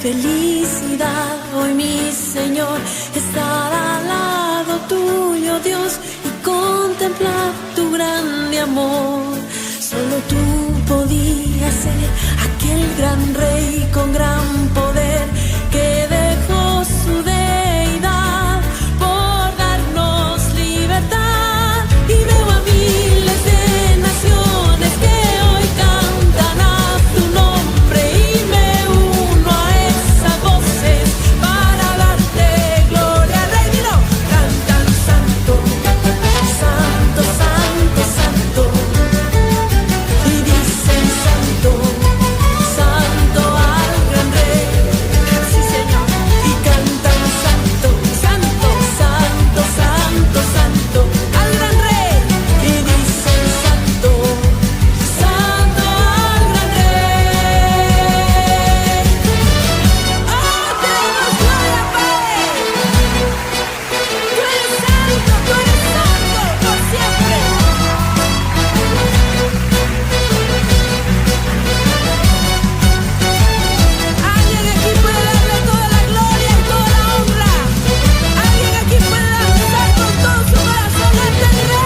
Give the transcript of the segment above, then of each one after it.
felicidad hoy, mi Señor, estar al lado tuyo, Dios, y contemplar tu grande amor. Solo tú podías ser aquel gran rey con gran poder que dejó su deidad por darnos libertad. Y veo a miles de naciones que hoy cantan a tu nombre, y me uno a esas voces para darte gloria, Rey. Dilo, cantan santo, santo, santo, santo. Y dicen santo, santo al gran Rey. Sí, Señor. Y cantan santo, santo, santo, santo, santo al gran Rey. Y dicen santo, santo al gran Rey. ¡Oh, te damos gloria, Padre! Tú eres santo por siempre. Alguien aquí puede darle toda la gloria y toda la honra. Alguien aquí puede danzar con todo su corazón ante el Rey.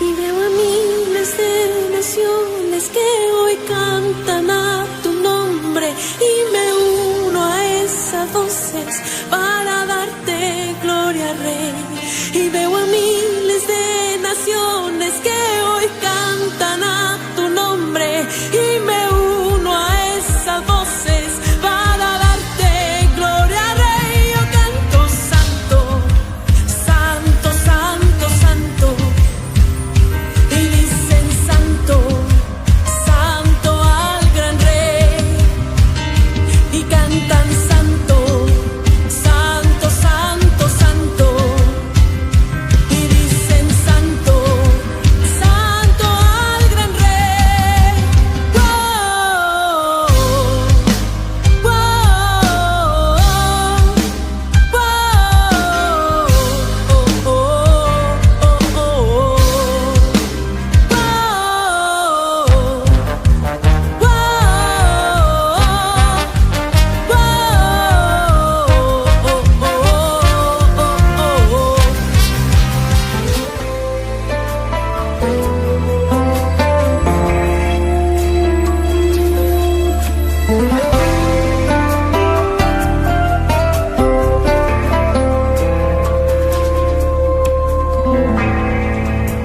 Y veo a miles de naciones que hoy cantan a tu nombre, y me uno a esas voces para darte gloria, Rey. Y veo a miles de naciones que hoy cantan a tu nombre, y me uno a esas voces para darte gloria, Rey. Yo canto santo, santo, santo, santo. Y dicen santo, santo al gran Rey. Y cantan santo, santo, santo, santo. Y dicen santo, santo al gran Rey. ¡Wow! ¡Wow! ¡Wow!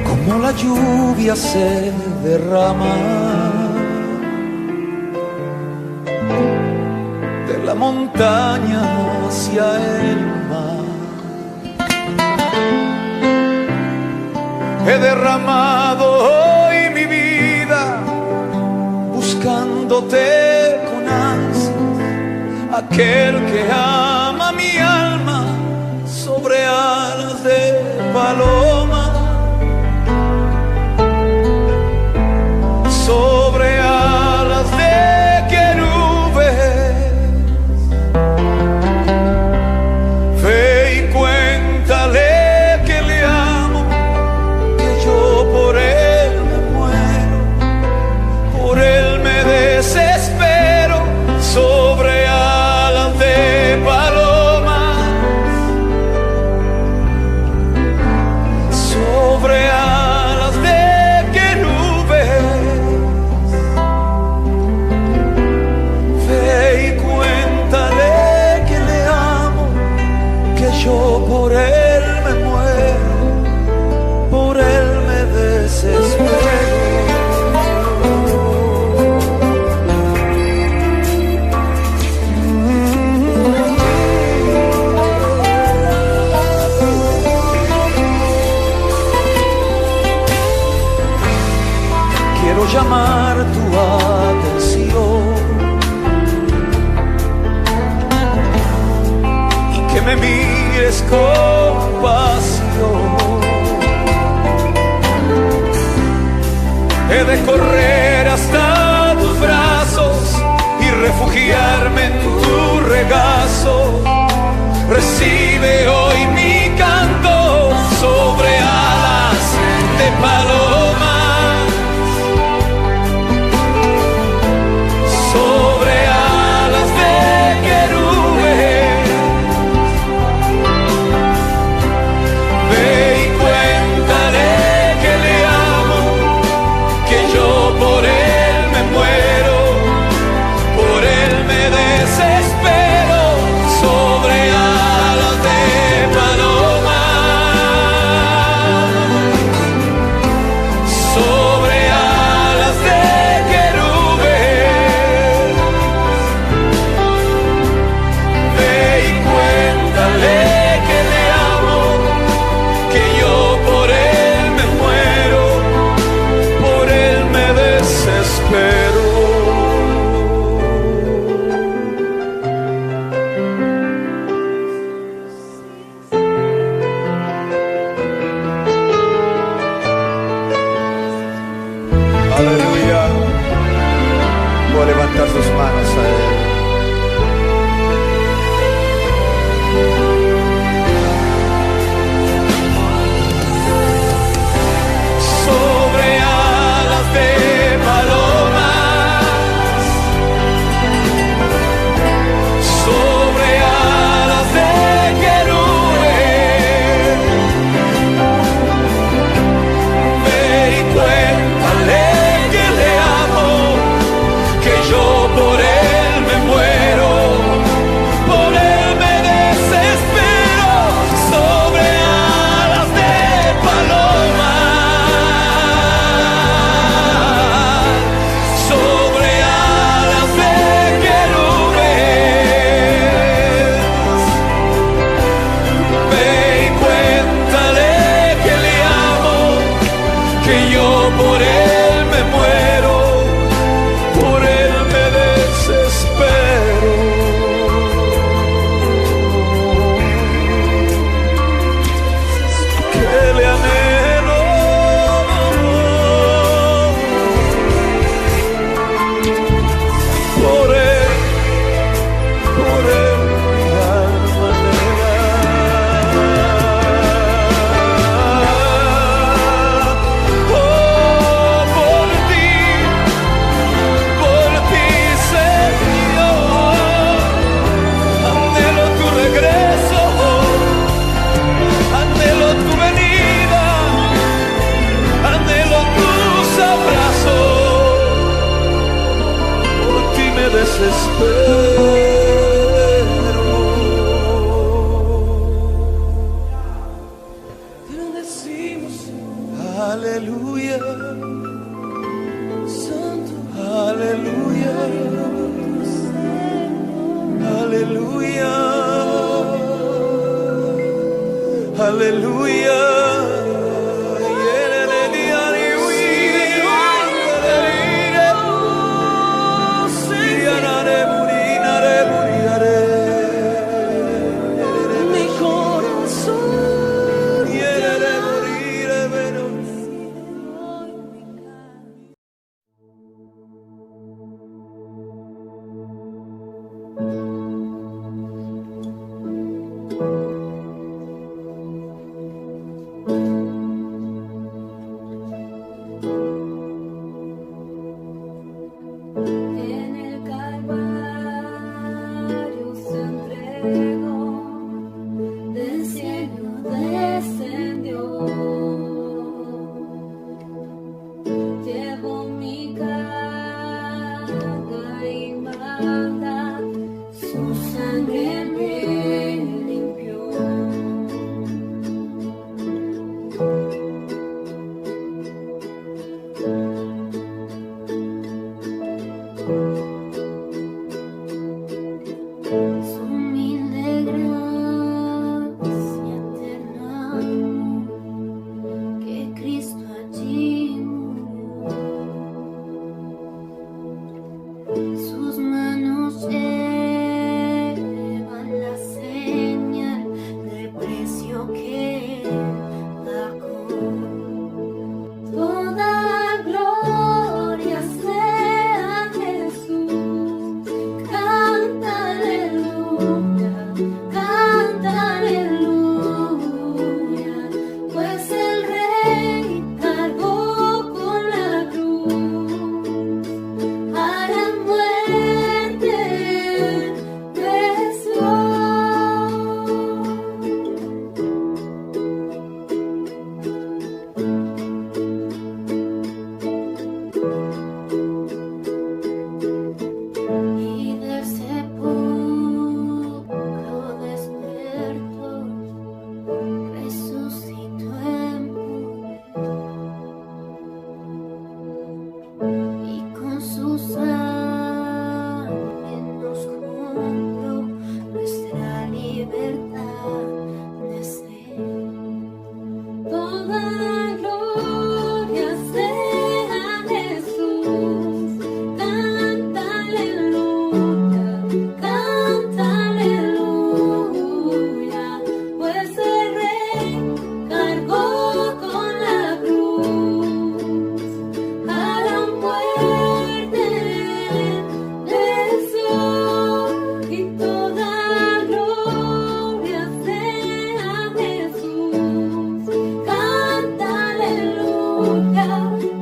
Como la lluvia se derrama de la montaña hacia el mar. He derramado hoy mi vida buscándote con ansias, aquel que ama mi alma sobre alas de paloma. Sobre alas de querubes, ve y cuéntale que le amo, que yo por él me muero, por él me desespero. Sobre alas de palomas, quiero llamar tu atención y que me mires con pasión. He de correr hasta tus brazos y refugiarme en tu regazo. Recibe hoy mi canto sobre alas de paloma, sobre alas de querubes. Ve y cuéntale que le amo, que yo por él me muero, por él me desespero, sobre alas de paloma, sobre alas de querubes. Ve y cuéntale que le amo, que yo por él me muero, por él me desespero. Aleluya. Voy a levantar sus manos a él. Sobre alas de palomas, sobre alas de querubes. Ve y cuéntale que le amo, que yo por él me muero, por él me desespero, sobre alas de paloma, sobre alas de querubes. Ve y cuéntale que le amo, que yo por él me muero, por él me desespero. Que le anhelo, por él mi alma anhela. Oh, por ti, Señor, anhelo tu regreso, anhelo tu venida, anhelo tus abrazos, por ti me desespero. Te lo decimos, aleluya, santo, aleluya, aleluya, aleluya. Mi corazón quiere morir, pero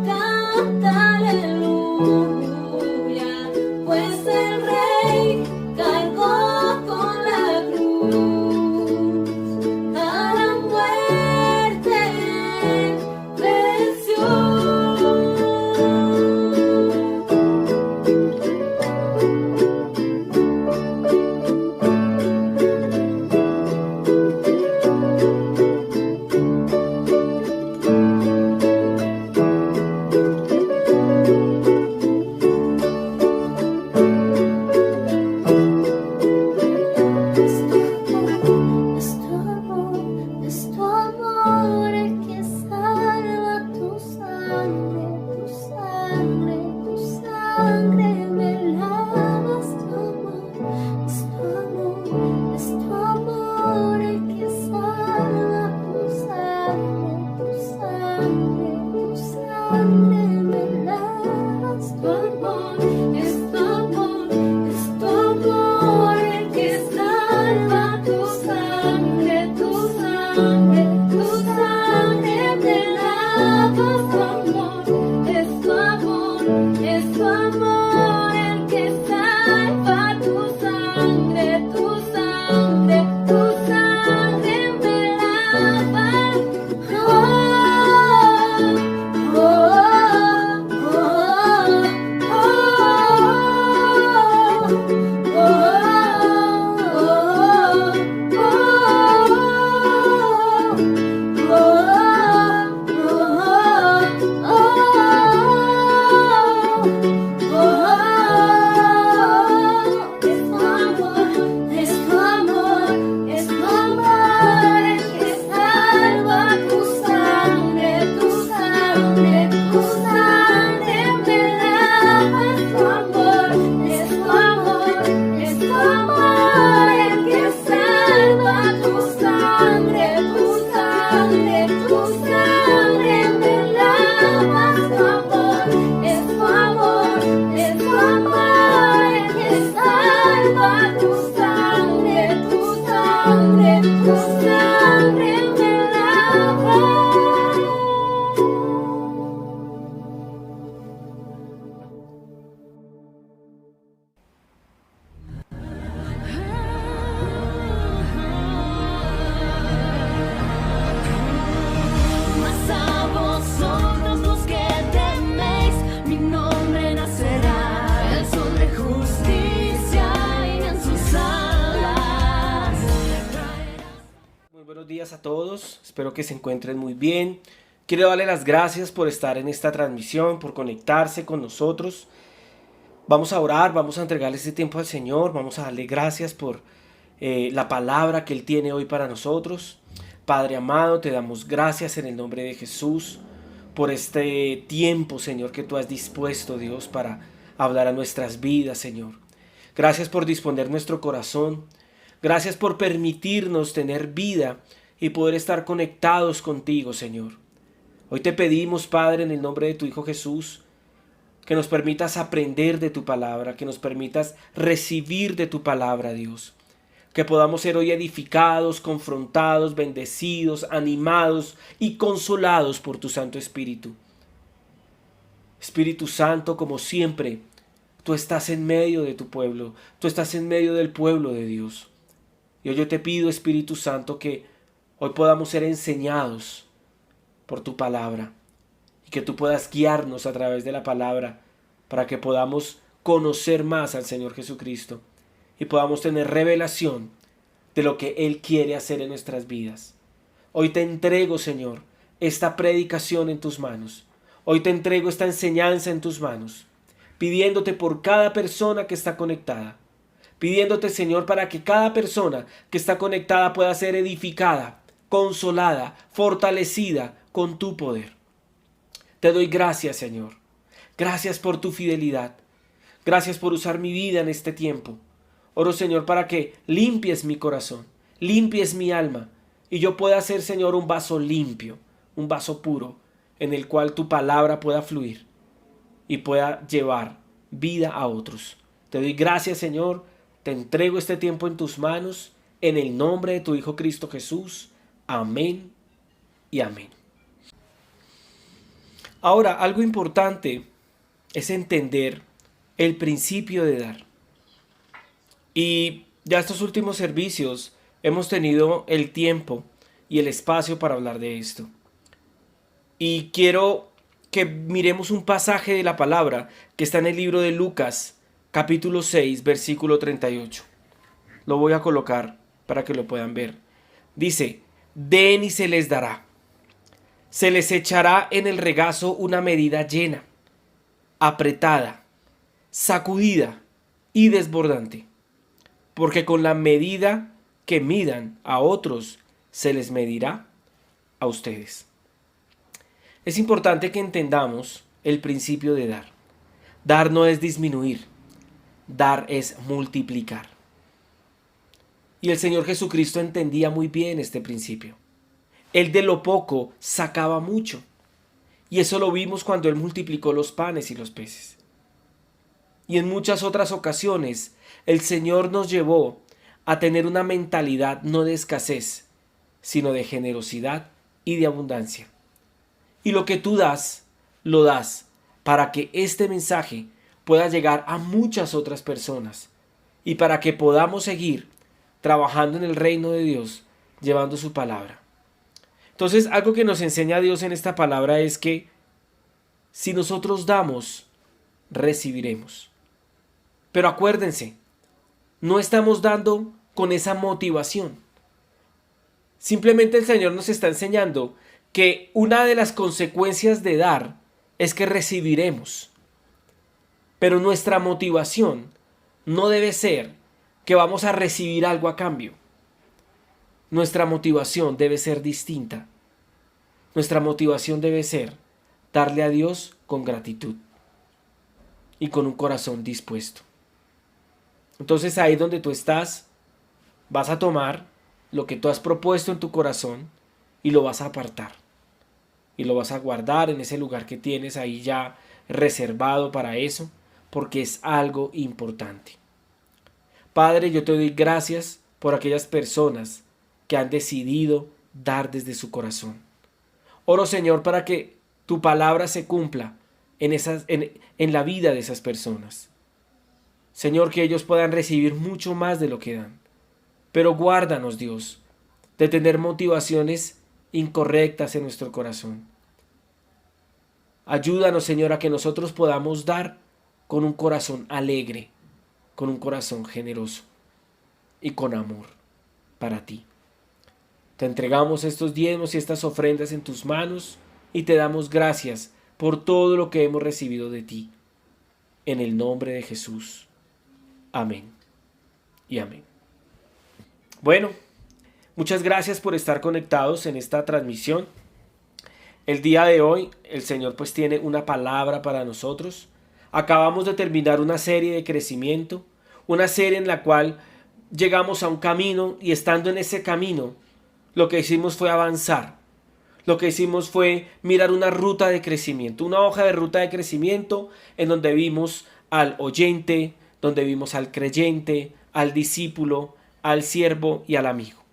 canta aleluya, pues el Rey cargó con la cruz, a la muerte venció. Es tu amor el que salva, tu sangre, tu sangre, tu sangre me lava. Es tu amor, es tu amor el que salva, tu sangre, tu sangre, tu sangre me lava. Es tu amor, es tu amor, es tu amor el que salva, tu sangre, tu sangre, tu sangre me lava. Es tu amor, es tu amor el que salva, tu sangre, tu sangre, tu sangre me lava. Oh, oh, oh, es tu amor, es tu amor el que salva, tu sangre, tu sangre, tu sangre me lava. Es tu amor, es tu amor el que salva, tu sangre, tu sangre, tu sangre me lava. Es tu amor, es tu amor el que salva, tu sangre, tu sangre, tu sangre me lava. Mas a vosotros los que teméis, mi nombre nacerá, el sol de justicia y en sus alas. Muy buenos días a todos, espero que se encuentren muy bien. Quiero darle las gracias por estar en esta transmisión, por conectarse con nosotros. Vamos a orar, vamos a entregarle este tiempo al Señor, vamos a darle gracias por la palabra que Él tiene hoy para nosotros. Padre amado, te damos gracias en el nombre de Jesús por este tiempo, Señor, que tú has dispuesto, Dios, para hablar a nuestras vidas, Señor. Gracias por disponer nuestro corazón. Gracias por permitirnos tener vida y poder estar conectados contigo, Señor. Hoy te pedimos, Padre, en el nombre de tu Hijo Jesús, que nos permitas aprender de tu palabra, que nos permitas recibir de tu palabra, Dios. Que podamos ser hoy edificados, confrontados, bendecidos, animados y consolados por tu Santo Espíritu. Espíritu Santo, como siempre, tú estás en medio de tu pueblo, tú estás en medio del pueblo de Dios. Y hoy yo te pido, Espíritu Santo, que hoy podamos ser enseñados por tu palabra y que tú puedas guiarnos a través de la palabra para que podamos conocer más al Señor Jesucristo y podamos tener revelación de lo que Él quiere hacer en nuestras vidas. Hoy te entrego, Señor, esta predicación en tus manos. Hoy te entrego esta enseñanza en tus manos, pidiéndote por cada persona que está conectada. Pidiéndote, Señor, para que cada persona que está conectada pueda ser edificada, consolada, fortalecida con tu poder. Te doy gracias, Señor. Gracias por tu fidelidad. Gracias por usar mi vida en este tiempo. Oro, Señor, para que limpies mi corazón, limpies mi alma y yo pueda ser, Señor, un vaso limpio, un vaso puro, en el cual tu palabra pueda fluir y pueda llevar vida a otros. Te doy gracias, Señor. Te entrego este tiempo en tus manos, en el nombre de tu Hijo Cristo Jesús. Amén y amén. Ahora, algo importante es entender el principio de dar. Y ya estos últimos servicios hemos tenido el tiempo y el espacio para hablar de esto. Y quiero que miremos un pasaje de la palabra que está en el libro de Lucas, capítulo 6, versículo 38. Lo voy a colocar para que lo puedan ver. Dice: den y se les dará. Se les echará en el regazo una medida llena, apretada, sacudida y desbordante. Porque con la medida que midan a otros, se les medirá a ustedes. Es importante que entendamos el principio de dar. Dar no es disminuir, dar es multiplicar. Y el Señor Jesucristo entendía muy bien este principio. Él de lo poco sacaba mucho. Y eso lo vimos cuando Él multiplicó los panes y los peces. Y en muchas otras ocasiones el Señor nos llevó a tener una mentalidad no de escasez, sino de generosidad y de abundancia. Y lo que tú das, lo das para que este mensaje pueda llegar a muchas otras personas y para que podamos seguir trabajando en el reino de Dios, llevando su palabra. Entonces, algo que nos enseña Dios en esta palabra es que si nosotros damos, recibiremos. Pero acuérdense, no estamos dando con esa motivación. Simplemente el Señor nos está enseñando que una de las consecuencias de dar es que recibiremos. Pero nuestra motivación no debe ser que vamos a recibir algo a cambio. Nuestra motivación debe ser distinta. Nuestra motivación debe ser darle a Dios con gratitud y con un corazón dispuesto. Entonces ahí donde tú estás, vas a tomar lo que tú has propuesto en tu corazón y lo vas a apartar. Y lo vas a guardar en ese lugar que tienes ahí ya reservado para eso, porque es algo importante. Padre, yo te doy gracias por aquellas personas que han decidido dar desde su corazón. Oro, Señor, para que tu palabra se cumpla en la vida de esas personas. Señor, que ellos puedan recibir mucho más de lo que dan. Pero guárdanos, Dios, de tener motivaciones incorrectas en nuestro corazón. Ayúdanos, Señor, a que nosotros podamos dar con un corazón alegre, con un corazón generoso y con amor para ti. Te entregamos estos diezmos y estas ofrendas en tus manos y te damos gracias por todo lo que hemos recibido de ti. En el nombre de Jesús. Amén y amén. Bueno, muchas gracias por estar conectados en esta transmisión. El día de hoy el Señor pues tiene una palabra para nosotros. Acabamos de terminar una serie de crecimiento, una serie en la cual llegamos a un camino y estando en ese camino lo que hicimos fue avanzar. Lo que hicimos fue mirar una ruta de crecimiento, una hoja de ruta de crecimiento en donde vimos al oyente, donde vimos al creyente, al discípulo, al siervo y al amigo.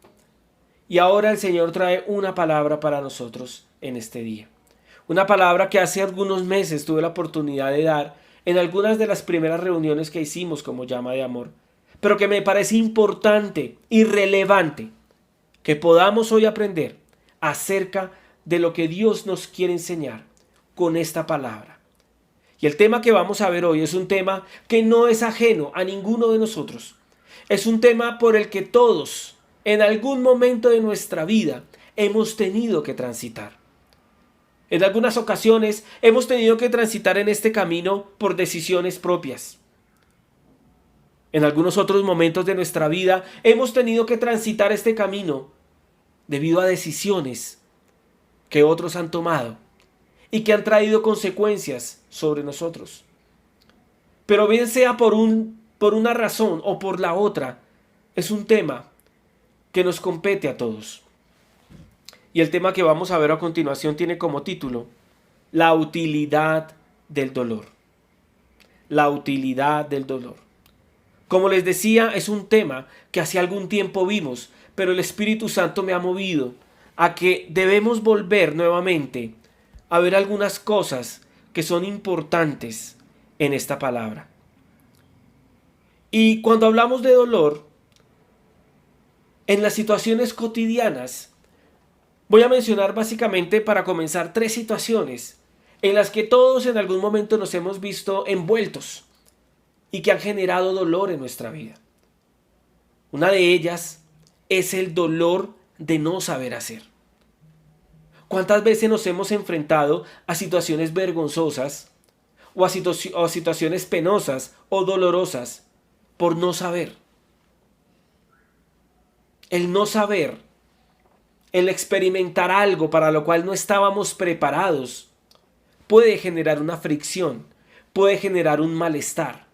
Y ahora el Señor trae una palabra para nosotros en este día. Una palabra que hace algunos meses tuve la oportunidad de dar en algunas de las primeras reuniones que hicimos como Llama de Amor, pero que me parece importante y relevante que podamos hoy aprender acerca de lo que Dios nos quiere enseñar con esta palabra. Y el tema que vamos a ver hoy es un tema que no es ajeno a ninguno de nosotros. Es un tema por el que todos, en algún momento de nuestra vida, hemos tenido que transitar. En algunas ocasiones hemos tenido que transitar en este camino por decisiones propias. En algunos otros momentos de nuestra vida hemos tenido que transitar este camino debido a decisiones que otros han tomado y que han traído consecuencias sobre nosotros. Pero bien sea por una razón o por la otra, es un tema que nos compete a todos. Y el tema que vamos a ver a continuación tiene como título la utilidad del dolor. La utilidad del dolor. Como les decía, es un tema que hace algún tiempo vimos, pero el Espíritu Santo me ha movido a que debemos volver nuevamente a ver algunas cosas que son importantes en esta palabra. Y cuando hablamos de dolor, en las situaciones cotidianas, voy a mencionar básicamente para comenzar 3 situaciones en las que todos en algún momento nos hemos visto envueltos y que han generado dolor en nuestra vida. Una de ellas es el dolor de no saber hacer. ¿Cuántas veces nos hemos enfrentado a situaciones vergonzosas o a situaciones penosas o dolorosas por no saber? El no saber, el experimentar algo para lo cual no estábamos preparados, puede generar una fricción, puede generar un malestar.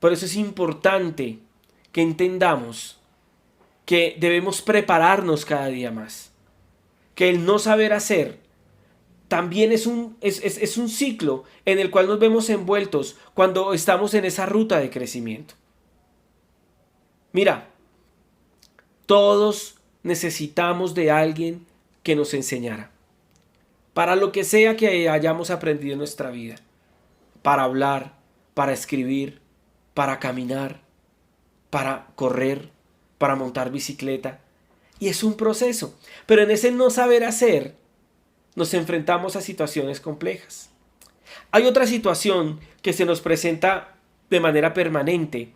Por eso es importante que entendamos que debemos prepararnos cada día más. Que el no saber hacer también es un ciclo en el cual nos vemos envueltos cuando estamos en esa ruta de crecimiento. Mira, todos necesitamos de alguien que nos enseñara. Para lo que sea que hayamos aprendido en nuestra vida. Para hablar, para escribir, para caminar, para correr, para montar bicicleta. Y es un proceso. Pero en ese no saber hacer, nos enfrentamos a situaciones complejas. Hay otra situación que se nos presenta de manera permanente.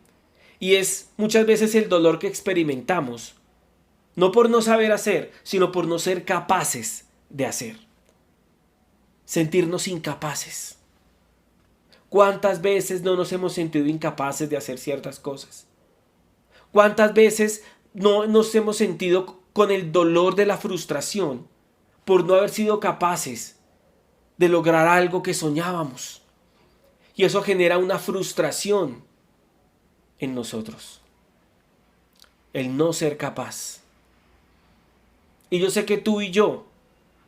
Y es muchas veces el dolor que experimentamos. No por no saber hacer, sino por no ser capaces de hacer. Sentirnos incapaces. ¿Cuántas veces no nos hemos sentido incapaces de hacer ciertas cosas? ¿Cuántas veces no nos hemos sentido con el dolor de la frustración por no haber sido capaces de lograr algo que soñábamos? Y eso genera una frustración en nosotros. El no ser capaz. Y yo sé que tú y yo,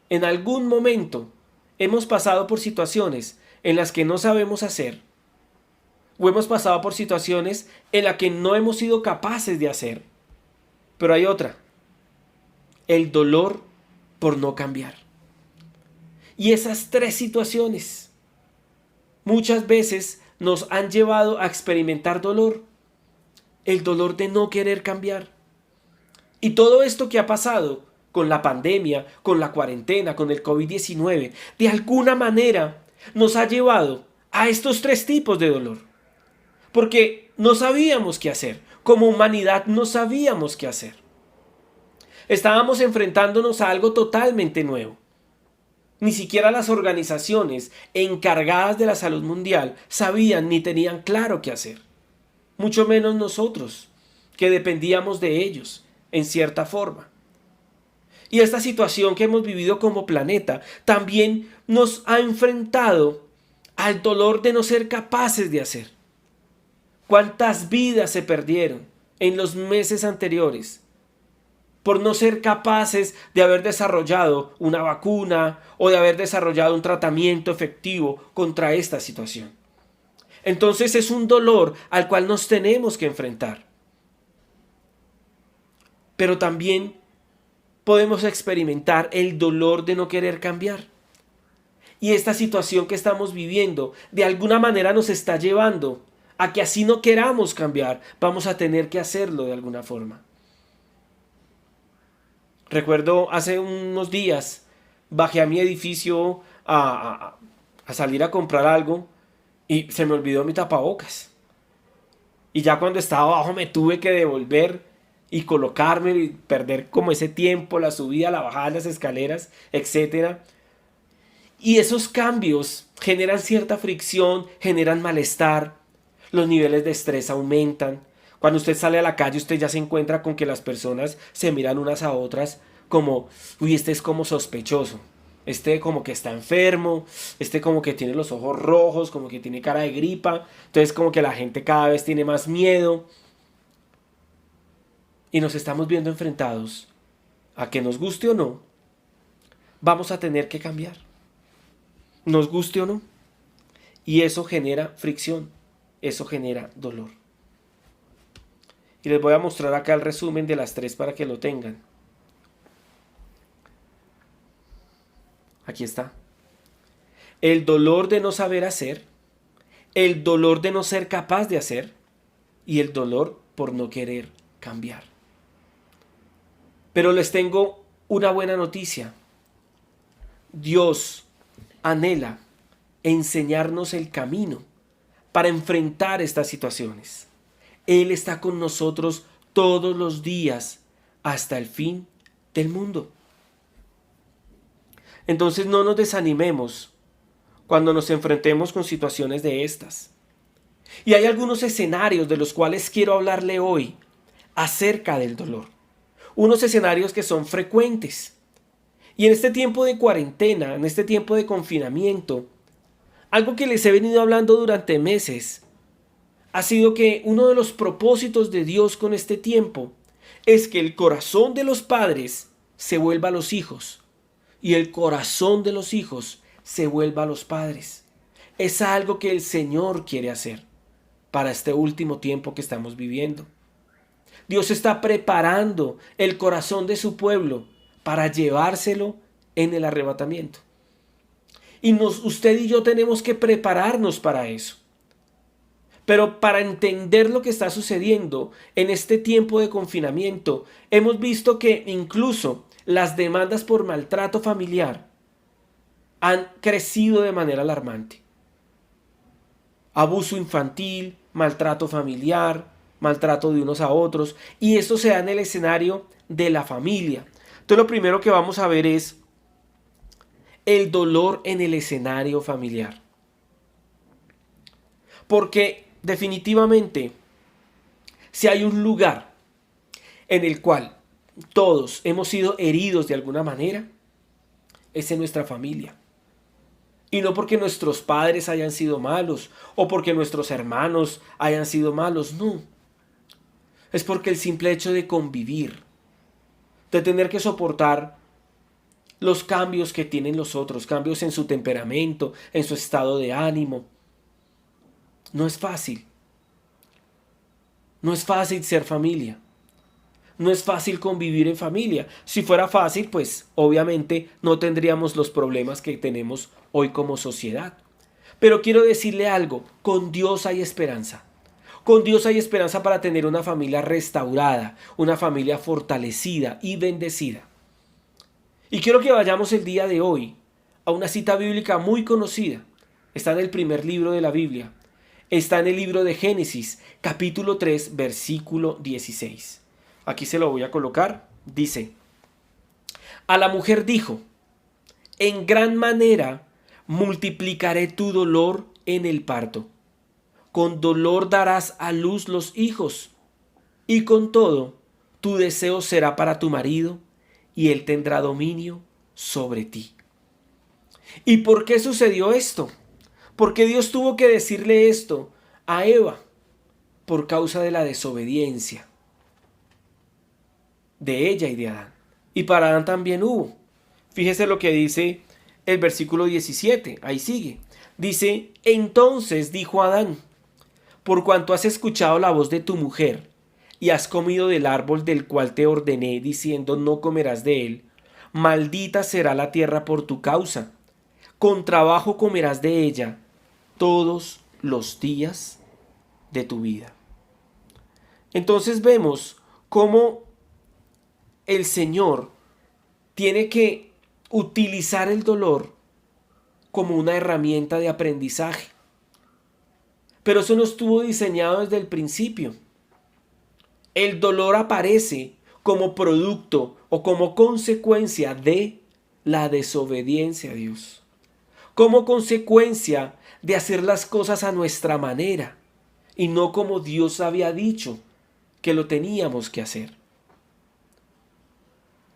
en algún momento, hemos pasado por situaciones en las que no sabemos hacer, o hemos pasado por situaciones en las que no hemos sido capaces de hacer. Pero hay otra, el dolor por no cambiar. Y esas 3 situaciones muchas veces nos han llevado a experimentar dolor. El dolor de no querer cambiar. Y todo esto que ha pasado con la pandemia, con la cuarentena, con el COVID-19, de alguna manera nos ha llevado a estos 3 tipos de dolor. Porque no sabíamos qué hacer. Como humanidad no sabíamos qué hacer. Estábamos enfrentándonos a algo totalmente nuevo. Ni siquiera las organizaciones encargadas de la salud mundial sabían ni tenían claro qué hacer. Mucho menos nosotros, que dependíamos de ellos, en cierta forma. Y esta situación que hemos vivido como planeta también nos ha enfrentado al dolor de no ser capaces de hacer. ¿Cuántas vidas se perdieron en los meses anteriores por no ser capaces de haber desarrollado una vacuna o de haber desarrollado un tratamiento efectivo contra esta situación? Entonces es un dolor al cual nos tenemos que enfrentar. Pero también podemos experimentar el dolor de no querer cambiar. Y esta situación que estamos viviendo de alguna manera nos está llevando a que así no queramos cambiar, vamos a tener que hacerlo de alguna forma. Recuerdo hace unos días bajé a mi edificio a salir a comprar algo y se me olvidó mi tapabocas. Y ya cuando estaba abajo me tuve que devolver y colocarme y perder como ese tiempo, la subida, la bajada de las escaleras, etc. Y esos cambios generan cierta fricción, generan malestar, los niveles de estrés aumentan. Cuando usted sale a la calle, usted ya se encuentra con que las personas se miran unas a otras como, uy, este es como sospechoso, este como que está enfermo, este como que tiene los ojos rojos, como que tiene cara de gripa. Entonces como que la gente cada vez tiene más miedo. Y nos estamos viendo enfrentados a que nos guste o no, vamos a tener que cambiar. Nos guste o no. Y eso genera fricción, eso genera dolor. Y les voy a mostrar acá el resumen de las 3 para que lo tengan. Aquí está. El dolor de no saber hacer, el dolor de no ser capaz de hacer y el dolor por no querer cambiar. Pero les tengo una buena noticia. Dios anhela enseñarnos el camino para enfrentar estas situaciones. Él está con nosotros todos los días hasta el fin del mundo. Entonces no nos desanimemos cuando nos enfrentemos con situaciones de estas. Y hay algunos escenarios de los cuales quiero hablarle hoy acerca del dolor. Unos escenarios que son frecuentes. Y en este tiempo de cuarentena, en este tiempo de confinamiento, algo que les he venido hablando durante meses ha sido que uno de los propósitos de Dios con este tiempo es que el corazón de los padres se vuelva a los hijos y el corazón de los hijos se vuelva a los padres. Es algo que el Señor quiere hacer para este último tiempo que estamos viviendo. Dios está preparando el corazón de su pueblo para llevárselo en el arrebatamiento. Y usted y yo tenemos que prepararnos para eso. Pero para entender lo que está sucediendo en este tiempo de confinamiento, hemos visto que incluso las demandas por maltrato familiar han crecido de manera alarmante. Abuso infantil, maltrato familiar, maltrato de unos a otros, y esto se da en el escenario de la familia. Entonces lo primero que vamos a ver es el dolor en el escenario familiar. Porque definitivamente, si hay un lugar en el cual todos hemos sido heridos de alguna manera, es en nuestra familia. Y no porque nuestros padres hayan sido malos o porque nuestros hermanos hayan sido malos, no. Es porque el simple hecho de convivir, de tener que soportar los cambios que tienen los otros, cambios en su temperamento, en su estado de ánimo, no es fácil. No es fácil ser familia. No es fácil convivir en familia. Si fuera fácil, pues obviamente no tendríamos los problemas que tenemos hoy como sociedad. Pero quiero decirle algo, con Dios hay esperanza. Con Dios hay esperanza para tener una familia restaurada, una familia fortalecida y bendecida. Y quiero que vayamos el día de hoy a una cita bíblica muy conocida. Está en el primer libro de la Biblia. Está en el libro de Génesis, capítulo 3, versículo 16. Aquí se lo voy a colocar. Dice: a la mujer dijo: en gran manera multiplicaré tu dolor en el parto. Con dolor darás a luz los hijos. Y con todo, tu deseo será para tu marido, y él tendrá dominio sobre ti. ¿Y por qué sucedió esto? Porque Dios tuvo que decirle esto a Eva por causa de la desobediencia de ella y de Adán. Y para Adán también hubo. Fíjese lo que dice el versículo 17. Ahí sigue. Dice: entonces dijo Adán: por cuanto has escuchado la voz de tu mujer y has comido del árbol del cual te ordené, diciendo: no comerás de él, maldita será la tierra por tu causa. Con trabajo comerás de ella todos los días de tu vida. Entonces vemos cómo el Señor tiene que utilizar el dolor como una herramienta de aprendizaje. Pero eso no estuvo diseñado desde el principio. El dolor aparece como producto o como consecuencia de la desobediencia a Dios. Como consecuencia de hacer las cosas a nuestra manera y no como Dios había dicho que lo teníamos que hacer.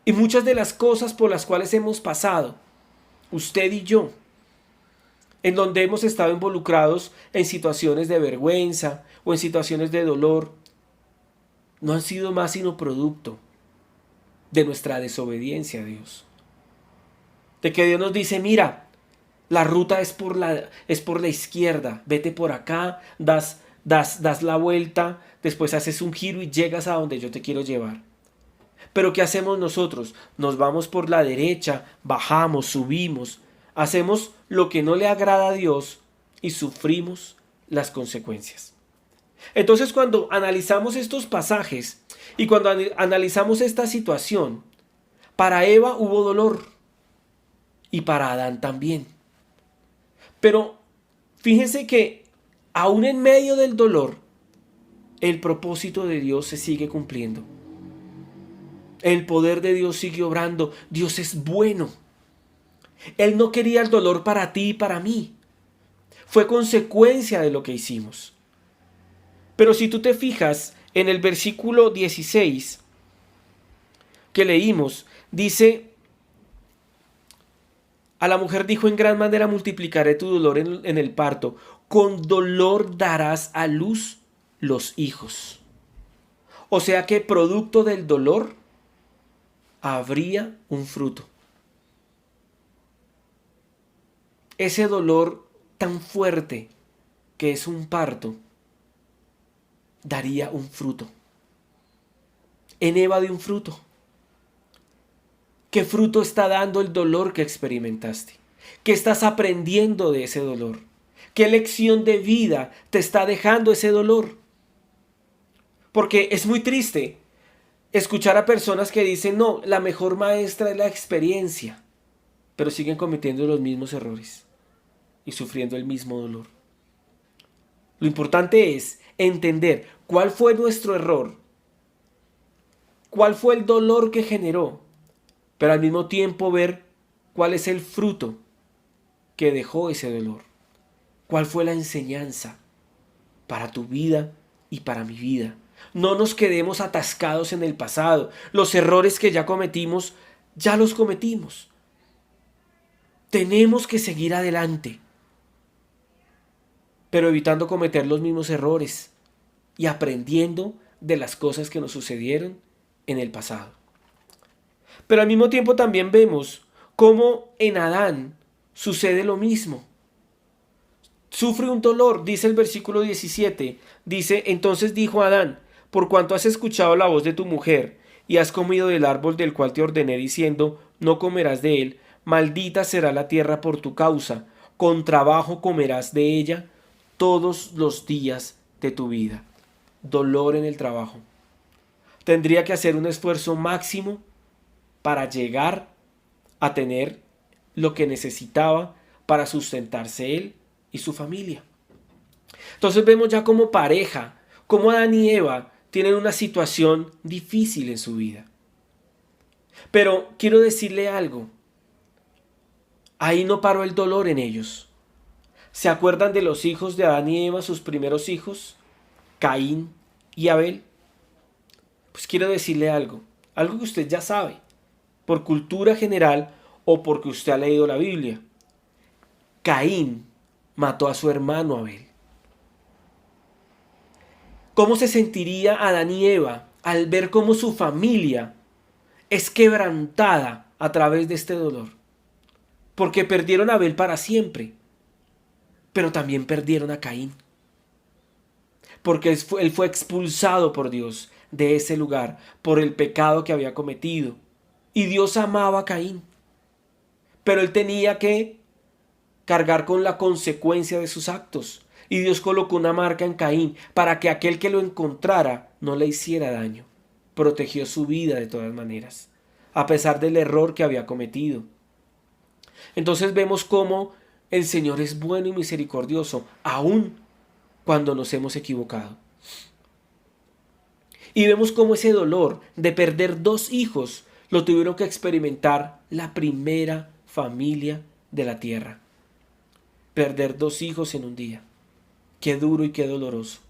Y muchas de las cosas por las cuales hemos pasado, usted y yo, en donde hemos estado involucrados en situaciones de vergüenza o en situaciones de dolor, no han sido más sino producto de nuestra desobediencia a Dios. De que Dios nos dice: mira, la ruta es por la izquierda, vete por acá, das la vuelta, después haces un giro y llegas a donde yo te quiero llevar. Pero ¿qué hacemos nosotros? Nos vamos por la derecha, bajamos, subimos, hacemos lo que no le agrada a Dios y sufrimos las consecuencias. Entonces, cuando analizamos estos pasajes y cuando analizamos esta situación, para Eva hubo dolor y para Adán también. Pero fíjense que aún en medio del dolor, el propósito de Dios se sigue cumpliendo. El poder de Dios sigue obrando. Dios es bueno. Él no quería el dolor para ti y para mí. Fue consecuencia de lo que hicimos. Pero si tú te fijas en el versículo 16 que leímos, dice: a la mujer dijo: en gran manera multiplicaré tu dolor en el parto. Con dolor darás a luz los hijos. O sea que producto del dolor habría un fruto. Ese dolor tan fuerte que es un parto daría un fruto. En Eva dio un fruto. ¿Qué fruto está dando el dolor que experimentaste? ¿Qué estás aprendiendo de ese dolor? ¿Qué lección de vida te está dejando ese dolor? Porque es muy triste escuchar a personas que dicen: no, la mejor maestra es la experiencia, pero siguen cometiendo los mismos errores y sufriendo el mismo dolor. Lo importante es entender cuál fue nuestro error, cuál fue el dolor que generó, pero al mismo tiempo ver cuál es el fruto que dejó ese dolor. ¿Cuál fue la enseñanza para tu vida y para mi vida? No nos quedemos atascados en el pasado. Los errores que ya cometimos, ya los cometimos. Tenemos que seguir adelante, pero evitando cometer los mismos errores y aprendiendo de las cosas que nos sucedieron en el pasado. Pero al mismo tiempo también vemos cómo en Adán sucede lo mismo. Sufre un dolor, dice el versículo 17, dice: entonces dijo Adán: por cuanto has escuchado la voz de tu mujer y has comido del árbol del cual te ordené diciendo: no comerás de él, maldita será la tierra por tu causa, con trabajo comerás de ella todos los días de tu vida. Dolor en el trabajo. Tendría que hacer un esfuerzo máximo para llegar a tener lo que necesitaba para sustentarse él y su familia. Entonces vemos ya como pareja, como Adán y Eva tienen una situación difícil en su vida. Pero quiero decirle algo. Ahí no paró el dolor en ellos. ¿Se acuerdan de los hijos de Adán y Eva, sus primeros hijos? Caín y Abel. Pues quiero decirle algo que usted ya sabe, por cultura general o porque usted ha leído la Biblia. Caín mató a su hermano Abel. ¿Cómo se sentiría Adán y Eva al ver cómo su familia es quebrantada a través de este dolor? Porque perdieron a Abel para siempre, pero también perdieron a Caín. Porque él fue expulsado por Dios de ese lugar por el pecado que había cometido. Y Dios amaba a Caín, pero él tenía que cargar con la consecuencia de sus actos. Y Dios colocó una marca en Caín para que aquel que lo encontrara no le hiciera daño. Protegió su vida de todas maneras, a pesar del error que había cometido. Entonces vemos cómo el Señor es bueno y misericordioso, aun cuando nos hemos equivocado. Y vemos cómo ese dolor de perder 2 hijos lo tuvieron que experimentar la primera familia de la tierra. Perder 2 hijos en un día. Qué duro y qué doloroso.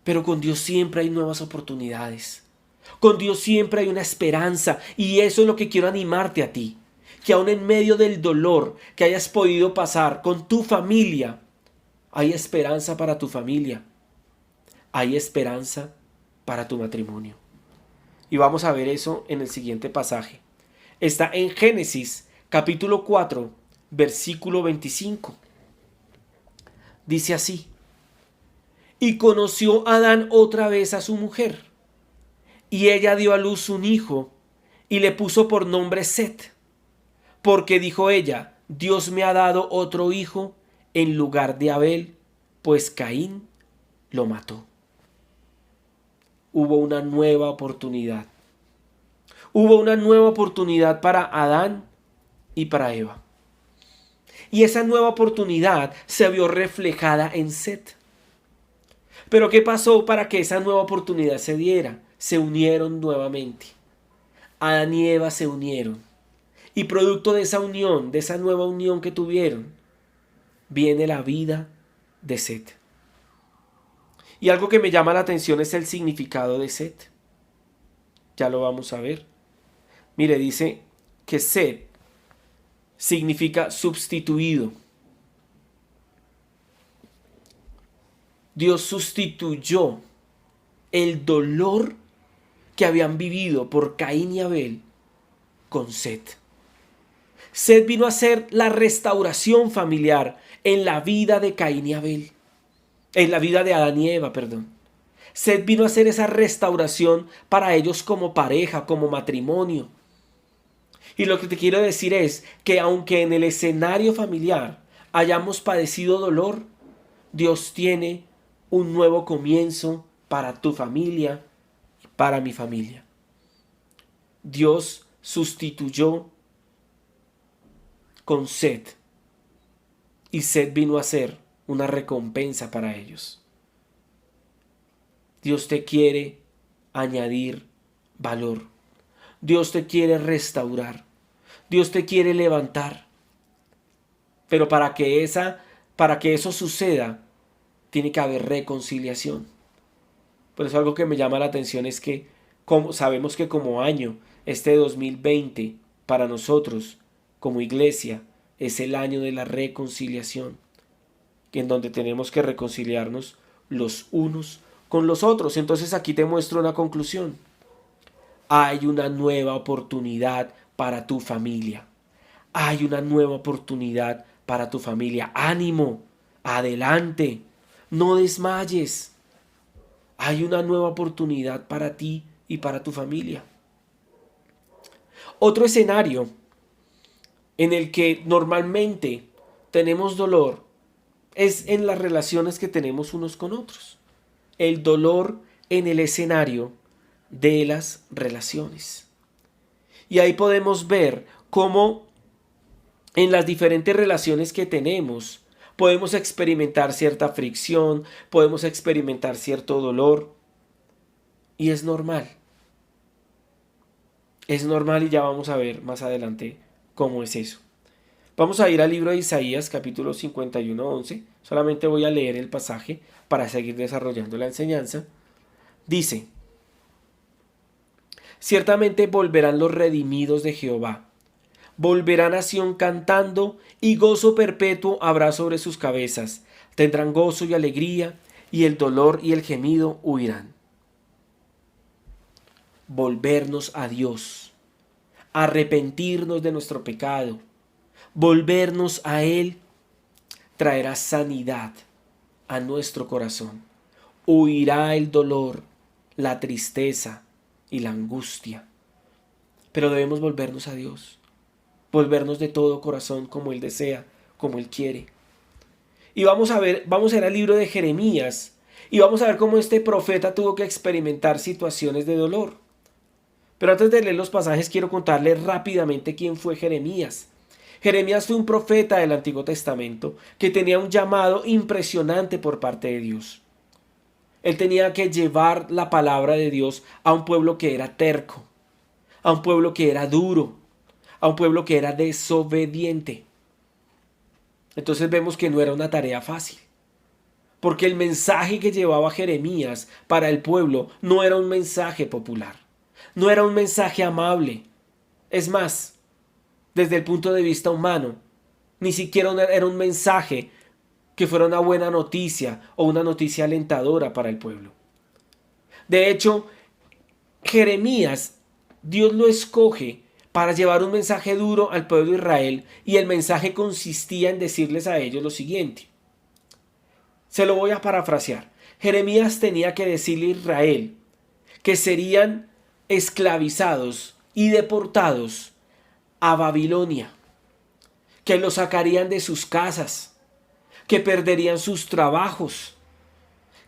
Pero con Dios siempre hay nuevas oportunidades. Con Dios siempre hay una esperanza. Y eso es lo que quiero animarte a ti. Que aún en medio del dolor que hayas podido pasar con tu familia, hay esperanza para tu familia. Hay esperanza para tu matrimonio. Y vamos a ver eso en el siguiente pasaje. Está en Génesis capítulo 4, versículo 25. Dice así: y conoció Adán otra vez a su mujer, y ella dio a luz un hijo, y le puso por nombre Set, porque dijo ella, Dios me ha dado otro hijo en lugar de Abel, pues Caín lo mató. Hubo una nueva oportunidad. Hubo una nueva oportunidad para Adán y para Eva. Y esa nueva oportunidad se vio reflejada en Set. Pero ¿qué pasó para que esa nueva oportunidad se diera? Se unieron nuevamente. Adán y Eva se unieron. Y producto de esa unión, de esa nueva unión que tuvieron, viene la vida de Set. Y algo que me llama la atención es el significado de Set. Ya lo vamos a ver. Mire, dice que Set significa sustituido. Dios sustituyó el dolor que habían vivido por Caín y Abel con Set. Set vino a ser la restauración familiar en la vida de Caín y Abel. En la vida de Adán y Eva, perdón. Set vino a ser esa restauración para ellos como pareja, como matrimonio. Y lo que te quiero decir es que aunque en el escenario familiar hayamos padecido dolor, Dios tiene un nuevo comienzo para tu familia y para mi familia. Dios sustituyó con Set y Set vino a ser una recompensa para ellos. Dios te quiere añadir valor. Dios te quiere restaurar. Dios te quiere levantar. Pero para que eso suceda, tiene que haber reconciliación. Por eso algo que me llama la atención es que sabemos que como año, este 2020, para nosotros, como iglesia, es el año de la reconciliación, en donde tenemos que reconciliarnos los unos con los otros. Entonces aquí te muestro una conclusión. Hay una nueva oportunidad para tu familia. Hay una nueva oportunidad para tu familia. Ánimo, adelante, no desmayes. Hay una nueva oportunidad para ti y para tu familia. Otro escenario en el que normalmente tenemos dolor es en las relaciones que tenemos unos con otros. El dolor en el escenario de las relaciones. Y ahí podemos ver cómo en las diferentes relaciones que tenemos podemos experimentar cierta fricción, podemos experimentar cierto dolor. Y es normal. Es normal y ya vamos a ver más adelante cómo es eso. Vamos a ir al libro de Isaías, capítulo 51, 11. Solamente voy a leer el pasaje para seguir desarrollando la enseñanza. Dice: ciertamente volverán los redimidos de Jehová. Volverán a Sión cantando, y gozo perpetuo habrá sobre sus cabezas. Tendrán gozo y alegría, y el dolor y el gemido huirán. Volvernos a Dios, arrepentirnos de nuestro pecado, volvernos a Él, traerá sanidad a nuestro corazón. Huirá el dolor, la tristeza y la angustia. Pero debemos volvernos a Dios, volvernos de todo corazón como Él desea, como Él quiere. Y vamos a ir al libro de Jeremías y vamos a ver cómo este profeta tuvo que experimentar situaciones de dolor. Pero antes de leer los pasajes quiero contarles rápidamente quién fue Jeremías. Jeremías fue un profeta del Antiguo Testamento que tenía un llamado impresionante por parte de Dios. Él tenía que llevar la palabra de Dios a un pueblo que era terco, a un pueblo que era duro, a un pueblo que era desobediente. Entonces vemos que no era una tarea fácil, porque el mensaje que llevaba Jeremías para el pueblo no era un mensaje popular, no era un mensaje amable. Es más, desde el punto de vista humano, ni siquiera era un mensaje que fuera una buena noticia o una noticia alentadora para el pueblo. De hecho, Jeremías, Dios lo escoge para llevar un mensaje duro al pueblo de Israel, y el mensaje consistía en decirles a ellos lo siguiente. Se lo voy a parafrasear. Jeremías tenía que decirle a Israel que serían esclavizados y deportados a Babilonia. que los sacarían de sus casas, que perderían sus trabajos,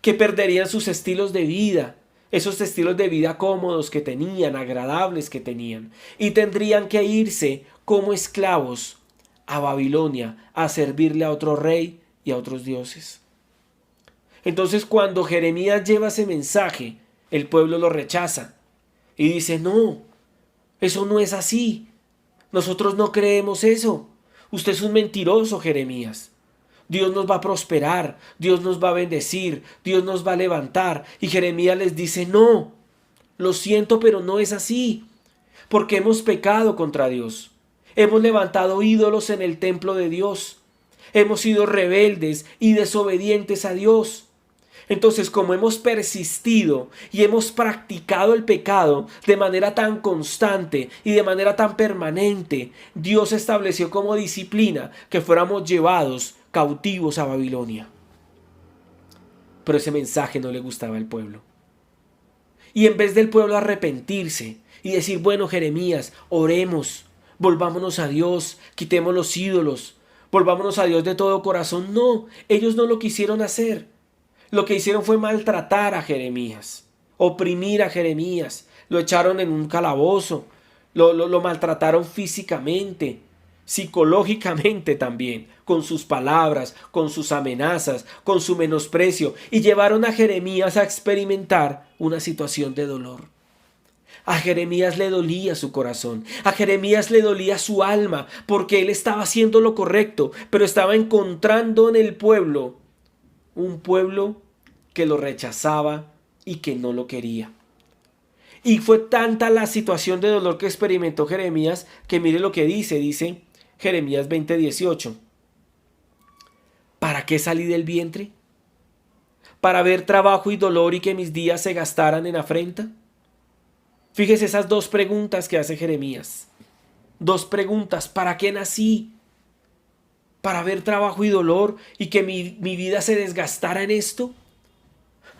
que perderían sus estilos de vida, esos estilos de vida cómodos que tenían, agradables que tenían, y tendrían que irse como esclavos a Babilonia a servirle a otro rey y a otros dioses. Entonces, cuando Jeremías lleva ese mensaje, el pueblo lo rechaza y dice: no, eso no es así, nosotros no creemos eso, usted es un mentiroso, Jeremías. Dios nos va a prosperar, Dios nos va a bendecir, Dios nos va a levantar. Y Jeremías les dice: no, lo siento, pero no es así, porque hemos pecado contra Dios. Hemos levantado ídolos en el templo de Dios. Hemos sido rebeldes y desobedientes a Dios. Entonces, como hemos persistido y hemos practicado el pecado de manera tan constante y de manera tan permanente, Dios estableció como disciplina que fuéramos llevados cautivos a Babilonia. Pero ese mensaje no le gustaba al pueblo. Y en vez del pueblo arrepentirse y decir: bueno, Jeremías, oremos, volvámonos a Dios, quitemos los ídolos, volvámonos a Dios de todo corazón. No, ellos no lo quisieron hacer. Lo que hicieron fue maltratar a Jeremías, oprimir a Jeremías, lo echaron en un calabozo, lo maltrataron físicamente, psicológicamente también, con sus palabras, con sus amenazas, con su menosprecio, y llevaron a Jeremías a experimentar una situación de dolor. A Jeremías le dolía su corazón, a Jeremías le dolía su alma, porque él estaba haciendo lo correcto, pero estaba encontrando en el pueblo un pueblo que lo rechazaba y que no lo quería. Y fue tanta la situación de dolor que experimentó Jeremías que mire lo que dice Jeremías 20:18. ¿Para qué salí del vientre? ¿Para ver trabajo y dolor y que mis días se gastaran en afrenta? Fíjese esas dos preguntas que hace Jeremías. Dos preguntas: ¿para qué nací? ¿Para ver trabajo y dolor y que mi vida se desgastara en esto?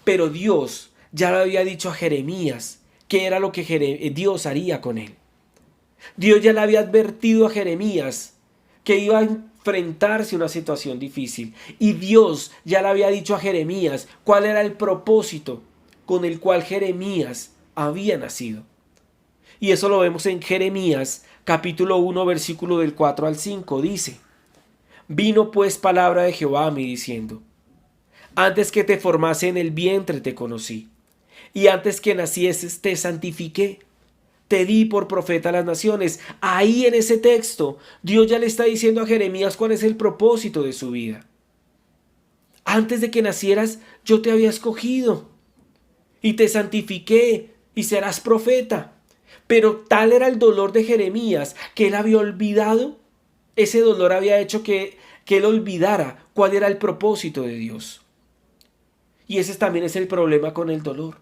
Pero Dios ya le había dicho a Jeremías qué era lo que Dios haría con él. Dios ya le había advertido a Jeremías que iba a enfrentarse a una situación difícil. Y Dios ya le había dicho a Jeremías cuál era el propósito con el cual Jeremías había nacido. Y eso lo vemos en Jeremías capítulo 1 versículo del 4 al 5. Dice: vino pues palabra de Jehová a mí diciendo: antes que te formase en el vientre te conocí, y antes que nacieses te santifiqué, te di por profeta a las naciones. Ahí en ese texto Dios ya le está diciendo a Jeremías cuál es el propósito de su vida. Antes de que nacieras yo te había escogido y te santifiqué y serás profeta. Pero tal era el dolor de Jeremías que él había olvidado. Ese dolor había hecho que él olvidara cuál era el propósito de Dios. Y ese también es el problema con el dolor,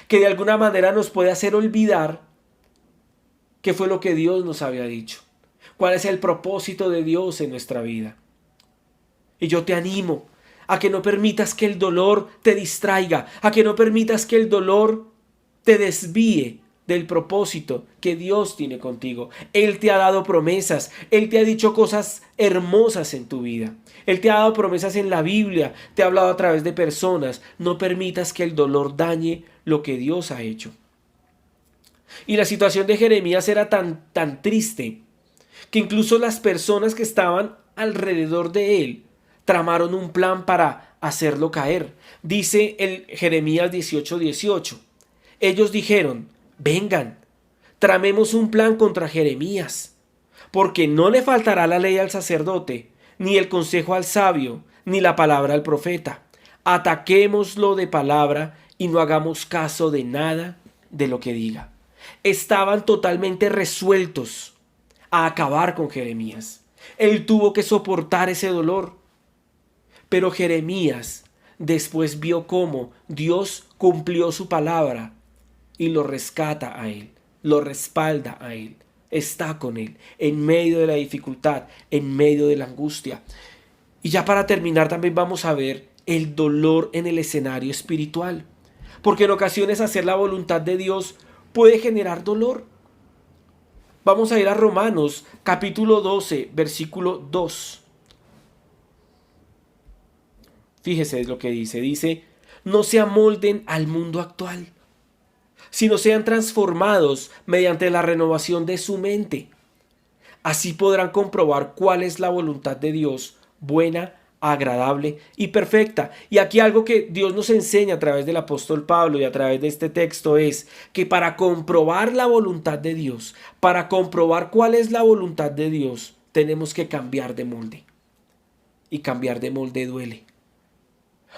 que de alguna manera nos puede hacer olvidar qué fue lo que Dios nos había dicho, cuál es el propósito de Dios en nuestra vida. Y yo te animo a que no permitas que el dolor te distraiga, a que no permitas que el dolor te desvíe del propósito que Dios tiene contigo. Él te ha dado promesas, Él te ha dicho cosas hermosas en tu vida. Él te ha dado promesas en la Biblia, te ha hablado a través de personas. No permitas que el dolor dañe lo que Dios ha hecho. Y la situación de Jeremías era tan triste que incluso las personas que estaban alrededor de él tramaron un plan para hacerlo caer. Dice el Jeremías 18:18. Ellos dijeron: vengan, tramemos un plan contra Jeremías, porque no le faltará la ley al sacerdote, ni el consejo al sabio, ni la palabra al profeta. Ataquémoslo de palabra y no hagamos caso de nada de lo que diga. Estaban totalmente resueltos a acabar con Jeremías. Él tuvo que soportar ese dolor. Pero Jeremías después vio cómo Dios cumplió su palabra y lo rescata a él, lo respalda a él, está con él en medio de la dificultad, en medio de la angustia. Y ya para terminar también vamos a ver el dolor en el escenario espiritual, porque en ocasiones hacer la voluntad de Dios puede generar dolor. Vamos a ir a Romanos capítulo 12, versículo 2. Fíjese lo que dice. Dice, no se amolden al mundo actual, sino sean transformados mediante la renovación de su mente. Así podrán comprobar cuál es la voluntad de Dios, buena, agradable y perfecta. Y aquí algo que Dios nos enseña a través del apóstol Pablo y a través de este texto es que para comprobar la voluntad de Dios, para comprobar cuál es la voluntad de Dios, tenemos que cambiar de molde. Y cambiar de molde duele.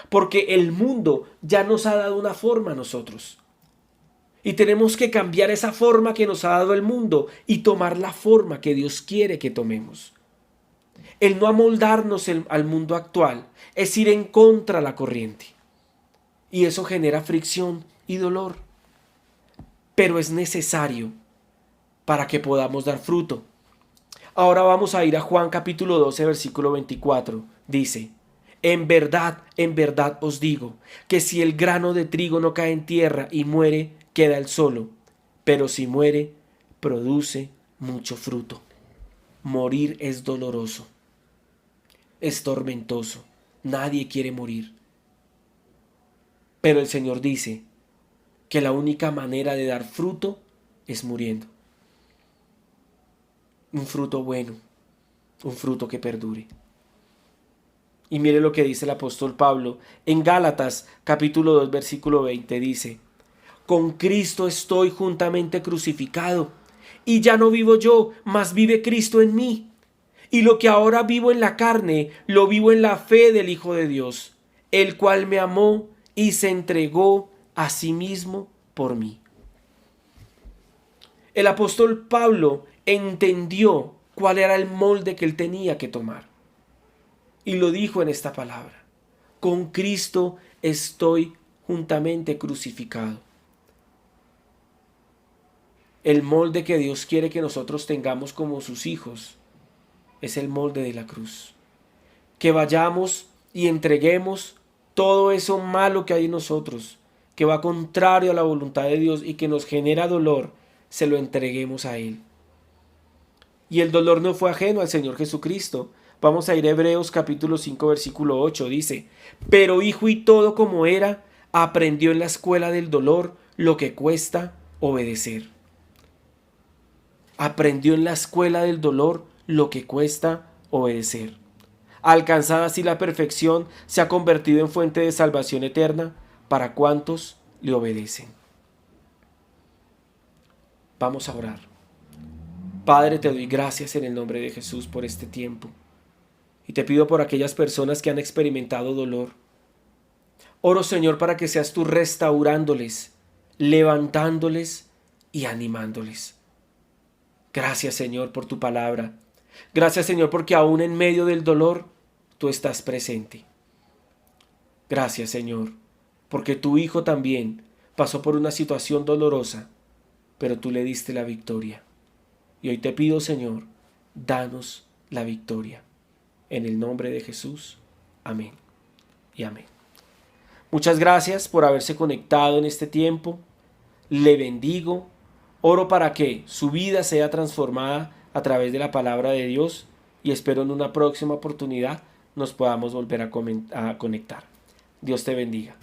Porque el mundo ya nos ha dado una forma a nosotros. Y tenemos que cambiar esa forma que nos ha dado el mundo y tomar la forma que Dios quiere que tomemos. El no amoldarnos al mundo actual es ir en contra de la corriente. Y eso genera fricción y dolor. Pero es necesario para que podamos dar fruto. Ahora vamos a ir a Juan capítulo 12, versículo 24. Dice, en verdad os digo, que si el grano de trigo no cae en tierra y muere, queda él solo. Pero si muere, produce mucho fruto. Morir es doloroso. Es tormentoso. Nadie quiere morir. Pero el Señor dice que la única manera de dar fruto es muriendo. Un fruto bueno, un fruto que perdure. Y mire lo que dice el apóstol Pablo en Gálatas capítulo 2 versículo 20, dice, con Cristo estoy juntamente crucificado, y ya no vivo yo, mas vive Cristo en mí. Y lo que ahora vivo en la carne, lo vivo en la fe del Hijo de Dios, el cual me amó y se entregó a sí mismo por mí. El apóstol Pablo entendió cuál era el molde que él tenía que tomar. Y lo dijo en esta palabra, con Cristo estoy juntamente crucificado. El molde que Dios quiere que nosotros tengamos como sus hijos es el molde de la cruz. Que vayamos y entreguemos todo eso malo que hay en nosotros, que va contrario a la voluntad de Dios y que nos genera dolor, se lo entreguemos a Él. Y el dolor no fue ajeno al Señor Jesucristo. Vamos a ir a Hebreos capítulo 5 versículo 8, dice, pero hijo y todo como era, aprendió en la escuela del dolor lo que cuesta obedecer. Aprendió en la escuela del dolor lo que cuesta obedecer. Alcanzada así la perfección, se ha convertido en fuente de salvación eterna para cuantos le obedecen. Vamos a orar. Padre, te doy gracias en el nombre de Jesús por este tiempo. Y te pido por aquellas personas que han experimentado dolor. Oro, Señor, para que seas tú restaurándoles, levantándoles y animándoles. Gracias, Señor, por tu palabra. Gracias, Señor, porque aún en medio del dolor, tú estás presente. Gracias, Señor, porque tu Hijo también pasó por una situación dolorosa, pero tú le diste la victoria. Y hoy te pido, Señor, danos la victoria. En el nombre de Jesús. Amén y amén. Muchas gracias por haberse conectado en este tiempo. Le bendigo. Oro para que su vida sea transformada a través de la palabra de Dios y espero en una próxima oportunidad nos podamos volver a conectar. Dios te bendiga.